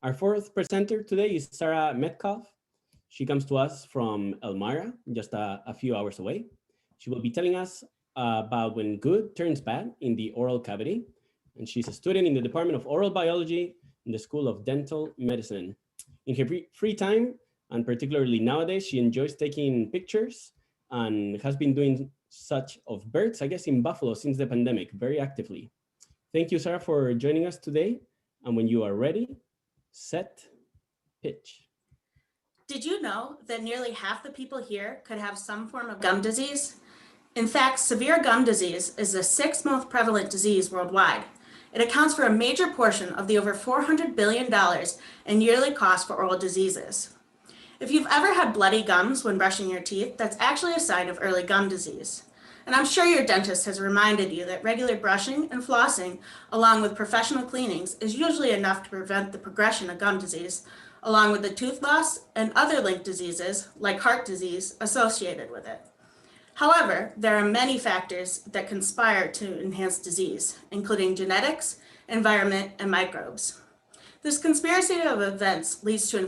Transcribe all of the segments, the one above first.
Our fourth presenter today is Sarah Metcalfe. She comes to us from Elmira, just a few hours away. She will be telling us about when good turns bad in the oral cavity. And she's a student in the Department of Oral Biology in the School of Dental Medicine. In her free time, and particularly nowadays, she enjoys taking pictures and has been doing such of birds, I guess, in Buffalo since the pandemic, very actively. Thank you, Sarah, for joining us today. And when you are ready, set, pitch. Did you know that nearly half the people here could have some form of gum disease? In fact, severe gum disease is the sixth most prevalent disease worldwide. It accounts for a major portion of the over $400 billion in yearly cost for oral diseases. If you've ever had bloody gums when brushing your teeth, that's actually a sign of early gum disease. And I'm sure your dentist has reminded you that regular brushing and flossing, along with professional cleanings, is usually enough to prevent the progression of gum disease, along with the tooth loss and other linked diseases, like heart disease, associated with it. However, there are many factors that conspire to enhance disease, including genetics, environment, and microbes. This conspiracy of events leads to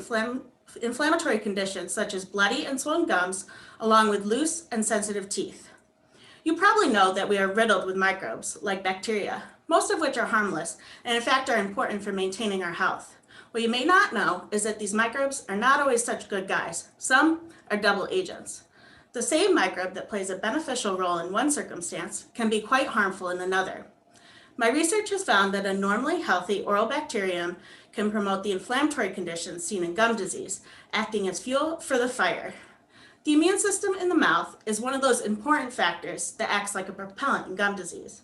inflammatory conditions such as bloody and swollen gums, along with loose and sensitive teeth. You probably know that we are riddled with microbes, like bacteria, most of which are harmless and in fact are important for maintaining our health. What you may not know is that these microbes are not always such good guys. Some are double agents. The same microbe that plays a beneficial role in one circumstance can be quite harmful in another. My research has found that a normally healthy oral bacterium can promote the inflammatory conditions seen in gum disease, acting as fuel for the fire. The immune system in the mouth is one of those important factors that acts like a propellant in gum disease.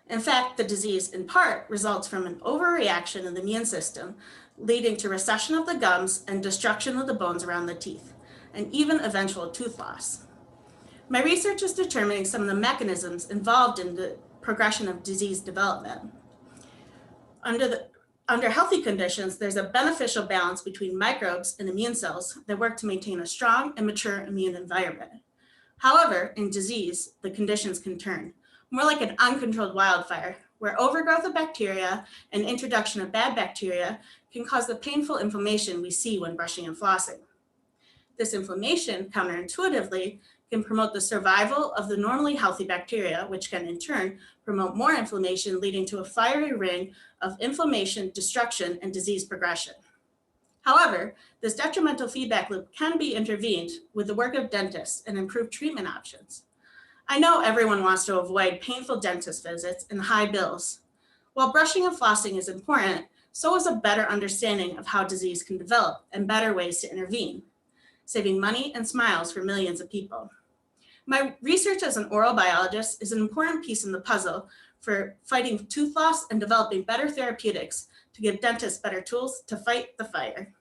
In fact, the disease in part results from an overreaction of the immune system, leading to recession of the gums and destruction of the bones around the teeth, and even eventual tooth loss. My research is determining some of the mechanisms involved in the progression of disease development. Under healthy conditions, there's a beneficial balance between microbes and immune cells that work to maintain a strong and mature immune environment. However, in disease, the conditions can turn, more like an uncontrolled wildfire, where overgrowth of bacteria and introduction of bad bacteria can cause the painful inflammation we see when brushing and flossing. This inflammation, counterintuitively, can promote the survival of the normally healthy bacteria, which can in turn promote more inflammation, leading to a fiery ring of inflammation, destruction, and disease progression. However, this detrimental feedback loop can be intervened with the work of dentists and improved treatment options. I know everyone wants to avoid painful dentist visits and high bills. While brushing and flossing is important, so is a better understanding of how disease can develop and better ways to intervene, saving money and smiles for millions of people. My research as an oral biologist is an important piece in the puzzle for fighting tooth loss and developing better therapeutics to give dentists better tools to fight the fire.